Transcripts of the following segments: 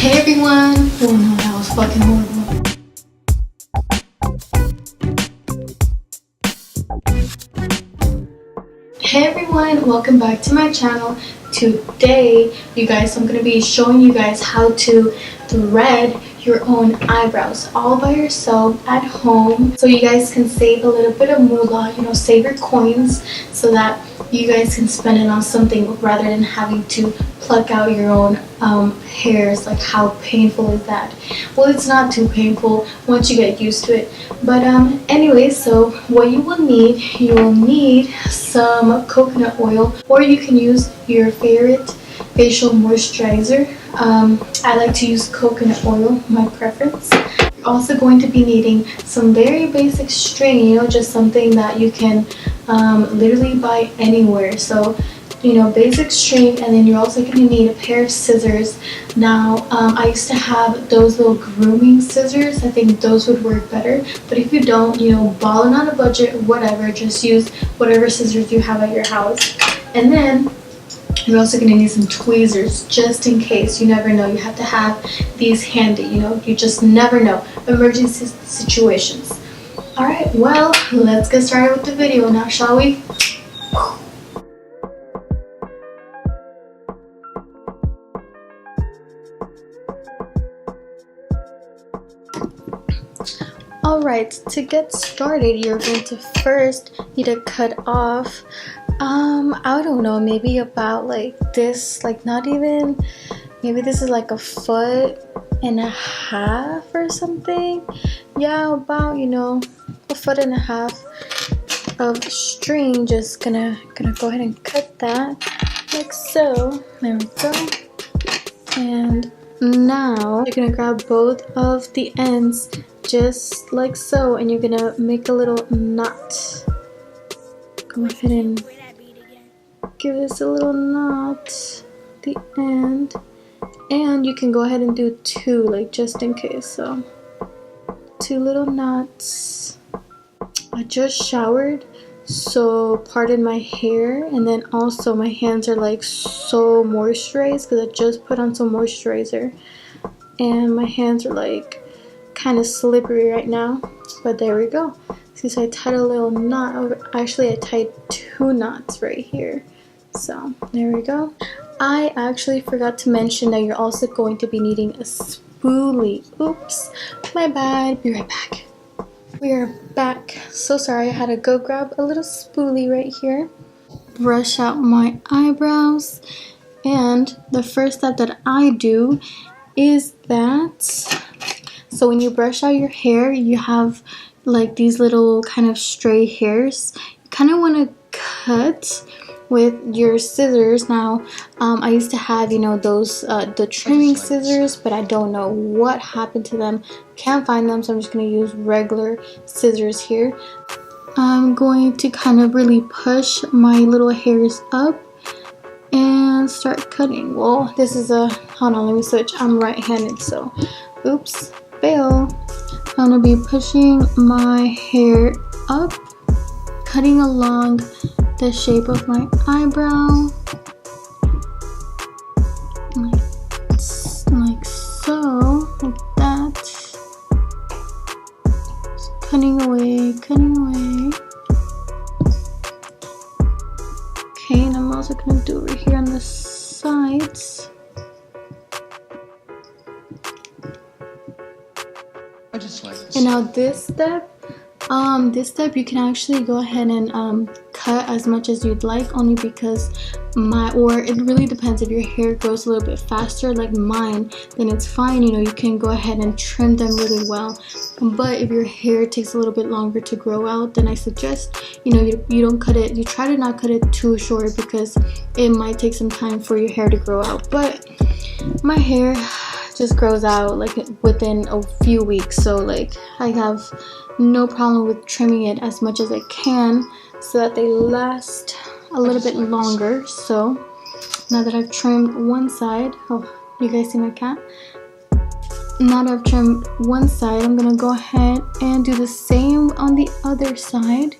Hey everyone! Oh no, that was fucking horrible. Hey everyone, welcome back to my channel. Today, you guys, I'm going to be showing you guys how to thread your own eyebrows all by yourself at home, so you guys can save a little bit of moolah, you know, save your coins so that you guys can spend it on something rather than having to pluck out your own hairs. Like, how painful is that? Well, it's not too painful once you get used to it. But anyway, so what you will need some coconut oil, or you can use your favorite facial moisturizer. I like to use coconut oil, my preference. You're also going to be needing some very basic string, you know, just something that you can literally buy anywhere. So, you know, basic string, and then you're also going to need a pair of scissors. Now, I used to have those little grooming scissors. I think those would work better. But if you don't, you know, balling on a budget, whatever, just use whatever scissors you have at your house. And then you're also going to need some tweezers, just in case. You never know. You have to have these handy, you know. You just never know. Emergency situations. Alright, well, let's get started with the video now, shall we? Alright, to get started, you're going to first need to cut off I don't know, maybe about like this, like not even, maybe this is like 1.5 feet or something. Yeah, about, you know, 1.5 feet of string. Just gonna go ahead and cut that like so. There we go. And now you're gonna grab both of the ends just like so, and you're gonna make a little knot. Go ahead and give this a little knot at the end, and you can go ahead and do 2, like just in case. So 2 little knots. I just showered, so pardon my hair, and then also my hands are like so moisturized because I just put on some moisturizer, and my hands are like kind of slippery right now. But there we go. See, so I tied a little knot. Actually, I tied 2 knots right here. So there we go. I actually forgot to mention that you're also going to be needing a spoolie. Oops, my bad. Be right back. We are back. So sorry, I had to go grab a little spoolie right here. Brush out my eyebrows. And the first step that I do is that, so when you brush out your hair, you have like these little kind of stray hairs. You kind of want to cut with your scissors. Now, I used to have, you know, those the trimming scissors, but I don't know what happened to them. Can't find them, so I'm just going to use regular scissors here. I'm going to kind of really push my little hairs up and start cutting. Well, this is a, hold on, let me switch. I'm right-handed, so oops, fail. I'm going to be pushing my hair up, cutting along the shape of my eyebrow, like so, like that. Just cutting away. Okay, and I'm also gonna do over here on the sides. I just like this. And now this step you can actually go ahead and cut as much as you'd like, only because it really depends. If your hair grows a little bit faster like mine, then it's fine, you know, you can go ahead and trim them really well. But if your hair takes a little bit longer to grow out, then I suggest, you know, you don't cut it, you try to not cut it too short, because it might take some time for your hair to grow out. But my hair just grows out like within a few weeks, so like I have no problem with trimming it as much as I can so that they last a little bit longer. So now that I've trimmed one side, oh, you guys see my cat? Now that I've trimmed one side, I'm gonna go ahead and do the same on the other side.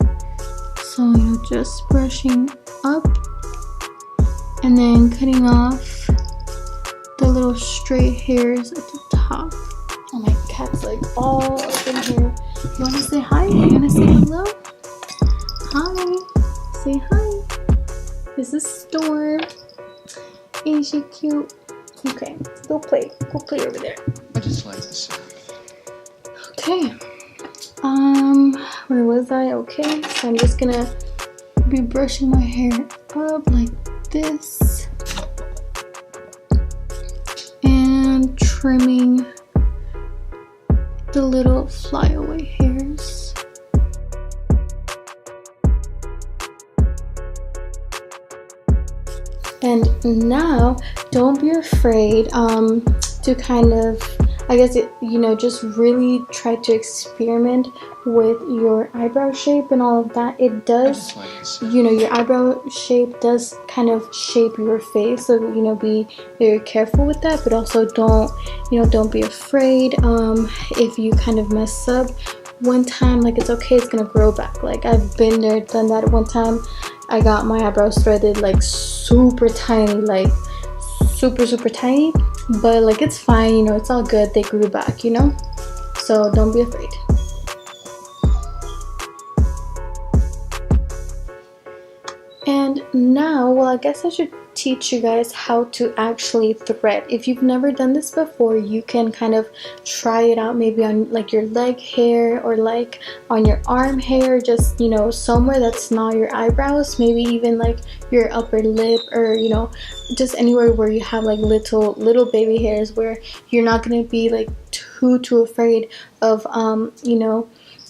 So, you know, just brushing up and then cutting off the little straight hairs at the top. Oh, my cat's like all up in here. You wanna say hi? You wanna say hello? Hi. Say hi. This is Storm. Ain't she cute? Okay, go play. Go play over there. I just like the sound. Okay. Where was I? Okay, so I'm just gonna be brushing my hair up like this and trimming the little flyaway hairs. And now, don't be afraid to kind of, I guess, just really try to experiment with your eyebrow shape and all of that. It does, your eyebrow shape does kind of shape your face. So, be very careful with that, but also don't be afraid if you kind of mess up one time. Like, it's okay, it's gonna grow back. Like, I've been there, done that. One time I got my eyebrows threaded like super tiny, like super tiny, but like it's fine, it's all good. They grew back, so don't be afraid. And now, well, I guess I should teach you guys how to actually thread. If you've never done this before, you can kind of try it out, maybe on like your leg hair or like on your arm hair, just somewhere that's not your eyebrows, maybe even like your upper lip, or just anywhere where you have like little baby hairs, where you're not going to be like too afraid of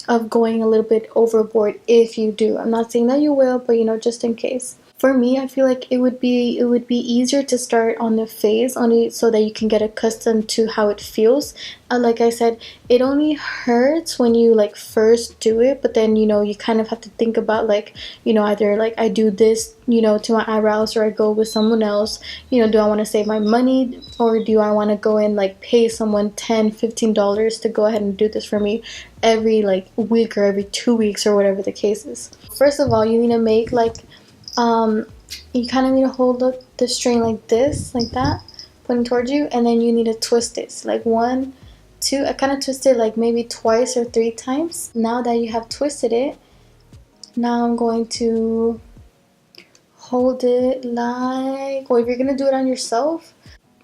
of going a little bit overboard. If you do, I'm not saying that you will, but just in case. For me, I feel like it would be easier to start on the face, only so that you can get accustomed to how it feels. Like I said, it only hurts when you like first do it, but then you kind of have to think about like either like I do this to my eyebrows, or I go with someone else. Do I want to save my money, or do I want to go and like pay someone $10-15 to go ahead and do this for me every like week or every 2 weeks or whatever the case is? First of all, you need to make like you kind of need to hold the string like this, like that, putting towards you, and then you need to twist it. So like 1, 2, I kind of twist it like maybe twice or 3 times. Now that you have twisted it, now I'm going to hold it like, or if you're gonna do it on yourself,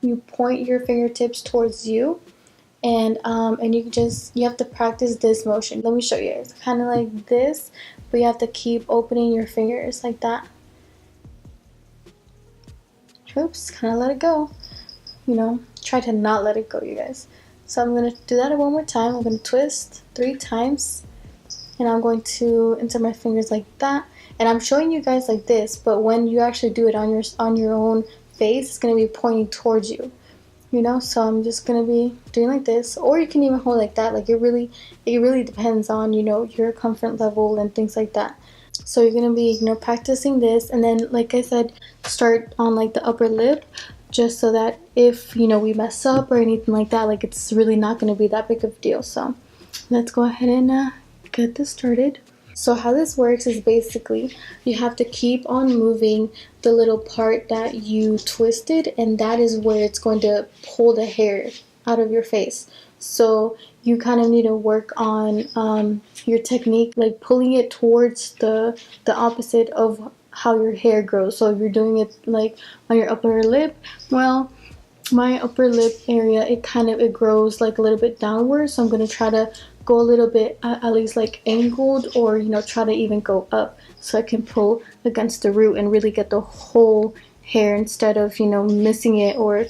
you point your fingertips towards you, and you have to practice this motion. Let me show you. It's kind of like this, but you have to keep opening your fingers like that. Oops, kind of let it go. Try to not let it go, you guys. So I'm going to do that one more time. I'm going to twist 3 times, and I'm going to insert my fingers like that. And I'm showing you guys like this, but when you actually do it on your own face, it's going to be pointing towards you. So I'm just going to be doing like this, or you can even hold like that. Like it really depends on your comfort level and things like that. So you're going to be practicing this, and then like I said, start on like the upper lip, just so that if we mess up or anything like that, like it's really not going to be that big of a deal. So let's go ahead and get this started. So how this works is basically you have to keep on moving the little part that you twisted, and that is where it's going to pull the hair out of your face. So you kind of need to work on your technique, like pulling it towards the opposite of how your hair grows. So if you're doing it like on your upper lip, well, my upper lip area, it grows like a little bit downward. So I'm going to try to go a little bit at least like angled, or try to even go up, so I can pull against the root and really get the whole hair, instead of missing it or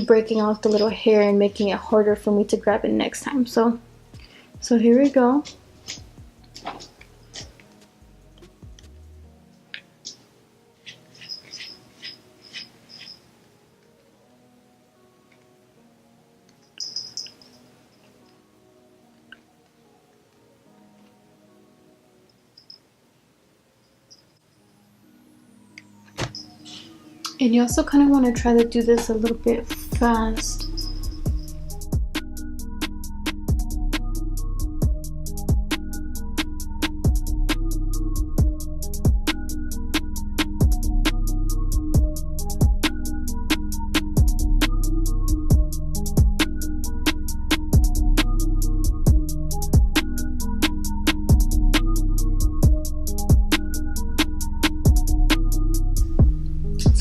breaking off the little hair and making it harder for me to grab it next time. So here we go. And you also kind of want to try to do this a little bit fast.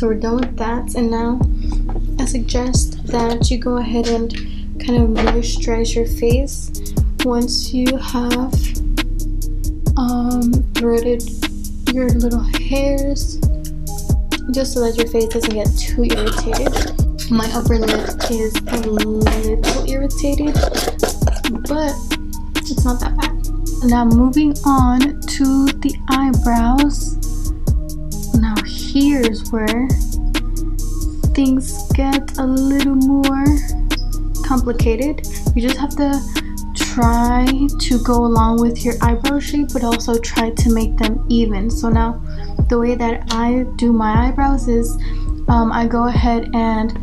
So we're done with that, and now I suggest that you go ahead and kind of moisturize your face once you have threaded your little hairs, just so that your face doesn't get too irritated. My upper lip is a little irritated, but it's not that bad. Now moving on to the eyebrows. Now here's where things get a little more complicated. You just have to try to go along with your eyebrow shape, but also try to make them even. So now the way that I do my eyebrows is I go ahead and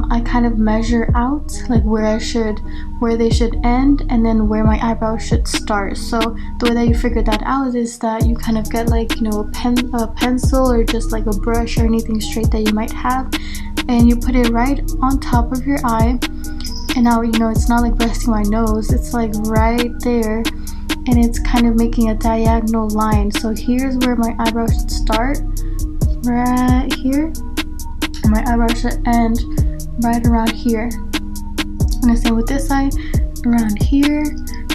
I kind of measure out like where they should end, and then where my eyebrows should start. So the way that you figure that out is that you kind of get like, you know, a pencil or just like a brush or anything straight that you might have, and you put it right on top of your eye. And now, you know, it's not like resting my nose, it's like right there, and it's kind of making a diagonal line. So here's where my eyebrow should start, right here, and my eyebrow should end right around here. And the same with this side, around here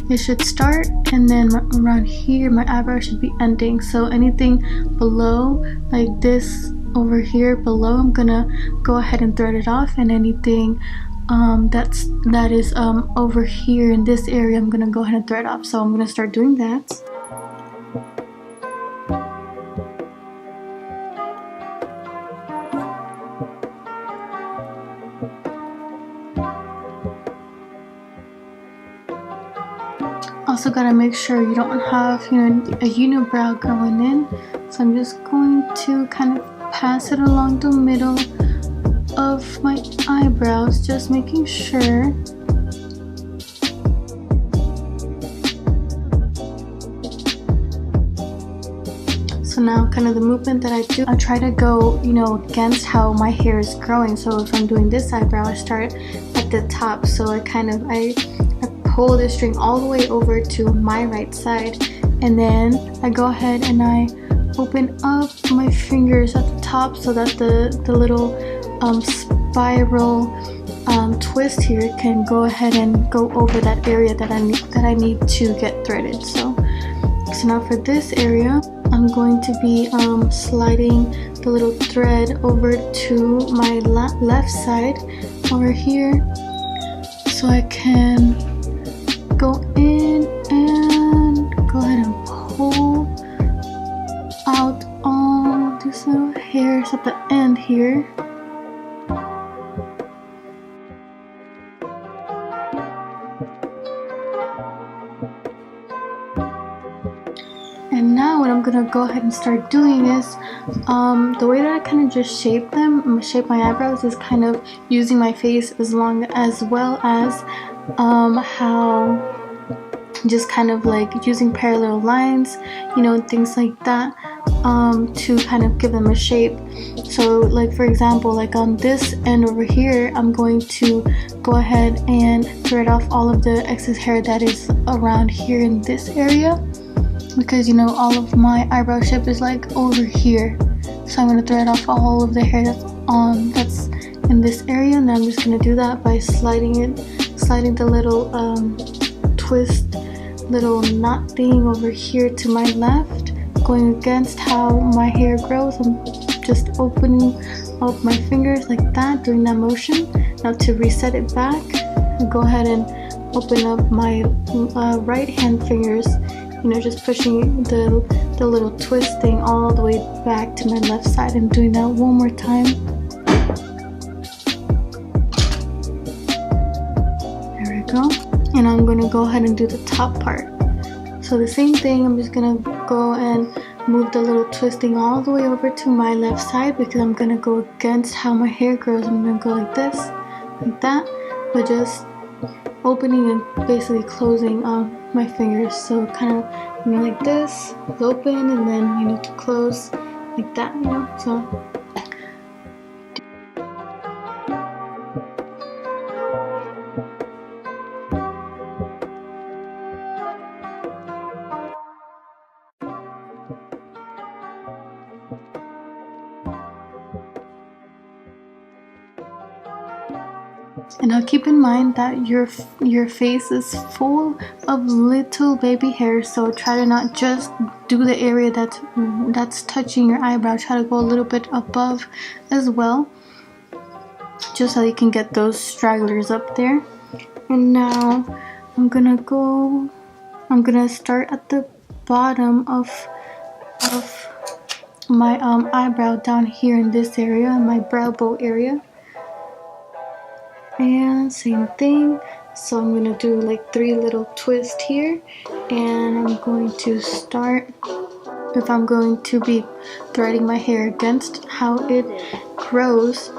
it should start, and then around here my eyebrow should be ending. So anything below, like this over here below, I'm gonna go ahead and thread it off, and anything that is over here in this area, I'm gonna go ahead and thread off. So I'm gonna start doing that. Also gotta make sure you don't have, you know, a unibrow going in. So I'm just going to kind of pass it along the middle of my eyebrows, just making sure. So now kind of the movement that I do, I try to go, you know, against how my hair is growing. So if I'm doing this eyebrow, I start at the top. So I pull the string all the way over to my right side, and then I go ahead and I open up my fingers at the top so that the little spiral twist here can go ahead and go over that area that I need to get threaded. So now for this area, I'm going to be sliding the little thread over to my left side over here, so I can go in and go ahead and pull out all these little hairs at the end here. And now what I'm gonna go ahead and start doing is, the way that I kind of just shape my eyebrows is kind of using my face as well as how just kind of like using parallel lines, you know, things like that, to kind of give them a shape. So like for example, like on this end over here, I'm going to go ahead and thread off all of the excess hair that is around here in this area, because you know all of my eyebrow shape is like over here. So I'm going to thread off all of the hair that's in this area, and then I'm just going to do that by sliding the little twist little knot thing over here to my left, going against how my hair grows. I'm just opening up my fingers like that, doing that motion. Now to reset it back, I go ahead and open up my right hand fingers, you know, just pushing the little twist thing all the way back to my left side. I'm doing that one more time. There we go. And I'm going to go ahead and do the top part. So the same thing, I'm just going to go and move the little twisting all the way over to my left side, because I'm going to go against how my hair grows. I'm going to go like this, like that, but just opening and basically closing my fingers. So kind of, you know, like this, open, and then, you know, to close like that, you know. So And now keep in mind that your face is full of little baby hairs, so try to not just do the area that's touching your eyebrow. Try to go a little bit above as well, just so you can get those stragglers up there. And now I'm gonna start at the bottom of my eyebrow down here in this area, my brow bone area. And same thing, so I'm gonna do like 3 little twists here, and I'm going to start, if I'm going to be threading my hair against how it grows,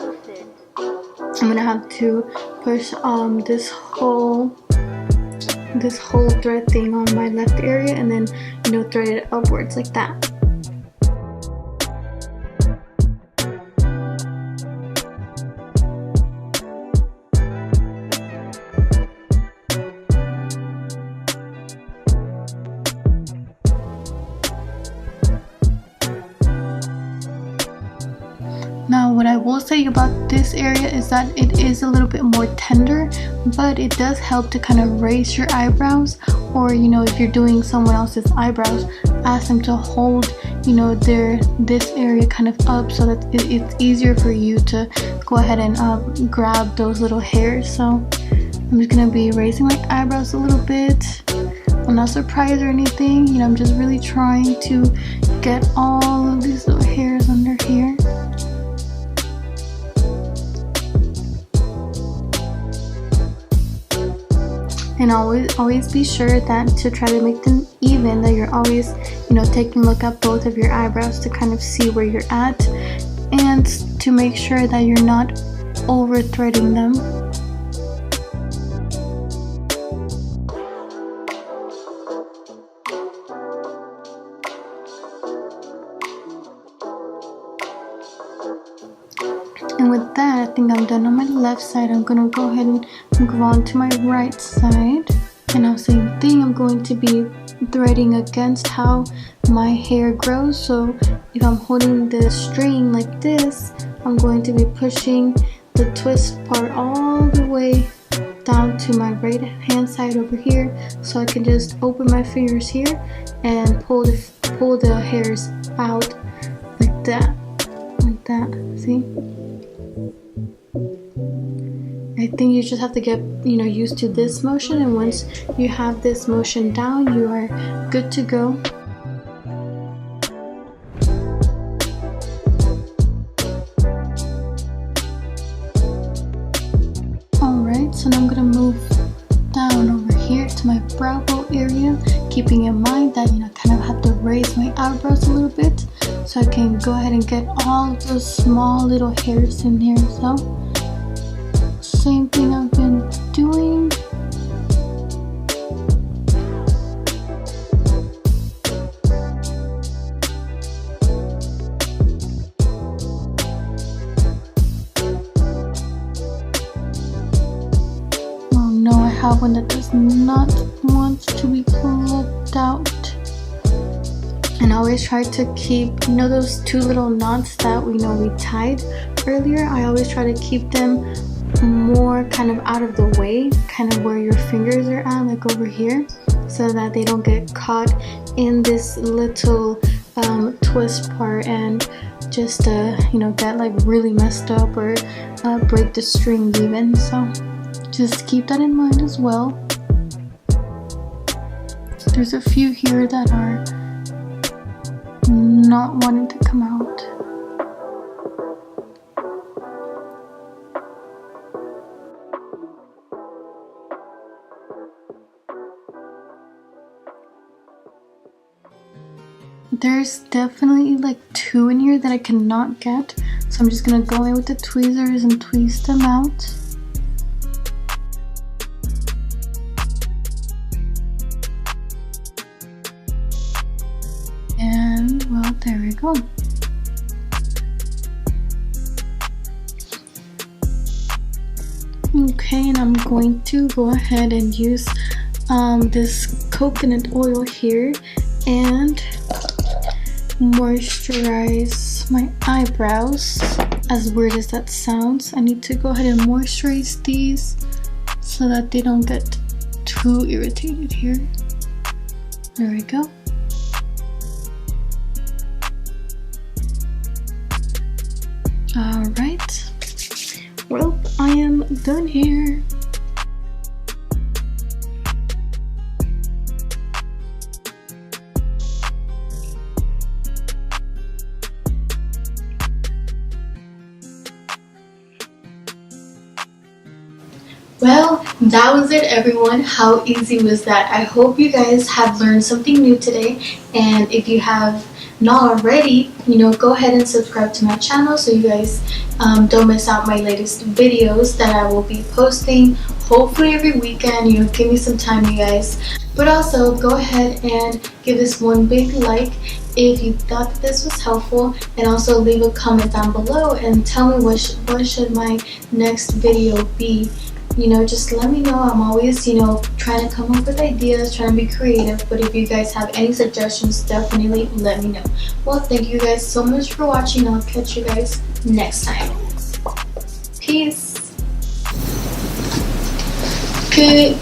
I'm gonna have to push this whole thread thing on my left area, and then thread it upwards like that. Now what I will say about this area is that it is a little bit more tender, but it does help to kind of raise your eyebrows, or if you're doing someone else's eyebrows, ask them to hold this area kind of up, so that it's easier for you to go ahead and grab those little hairs. So I'm just gonna be raising my eyebrows a little bit. I'm not surprised or anything, I'm just really trying to get all of these little hairs under here. And always be sure that to try to make them even, that you're always taking a look at both of your eyebrows to kind of see where you're at, and to make sure that you're not over threading them. And with that, I think I'm done on my left side. I'm gonna go ahead and move on to my right side. And now same thing, I'm going to be threading against how my hair grows. So if I'm holding the string like this, I'm going to be pushing the twist part all the way down to my right hand side over here, so I can just open my fingers here and pull the hairs out like that, see? I think you just have to get used to this motion, and once you have this motion down, you are good to go. Alright, so now I'm gonna move down over here to my brow bone area, keeping in mind that kind of have to raise my eyebrows a little bit, so I can go ahead and get all of those small little hairs in here. So same thing I've been doing. Oh no, I have one that does not want to be plucked out. And I always try to keep, those 2 little knots that we tied earlier, I always try to keep them more kind of out of the way, kind of where your fingers are at, like over here, so that they don't get caught in this little twist part and just get like really messed up or break the string even. So just keep that in mind as well. There's a few here that are not wanting to come out. There's definitely like 2 in here that I cannot get, so I'm just gonna go in with the tweezers and tweeze them out. And well, there we go. Okay, and I'm going to go ahead and use this coconut oil here and moisturize my eyebrows as weird as that sounds, I need to go ahead and moisturize these so that they don't get too irritated here. There we go. Alright, well, I am done here. Well, that was it, everyone. How easy was that? I hope you guys have learned something new today, and if you have not already, go ahead and subscribe to my channel so you guys don't miss out my latest videos that I will be posting hopefully every weekend. Give me some time, you guys. But also go ahead and give this one big like if you thought that this was helpful, and also leave a comment down below and tell me what should my next video be. Just let me know. I'm always, trying to come up with ideas, trying to be creative. But if you guys have any suggestions, definitely let me know. Well, thank you guys so much for watching. I'll catch you guys next time. Peace. Good.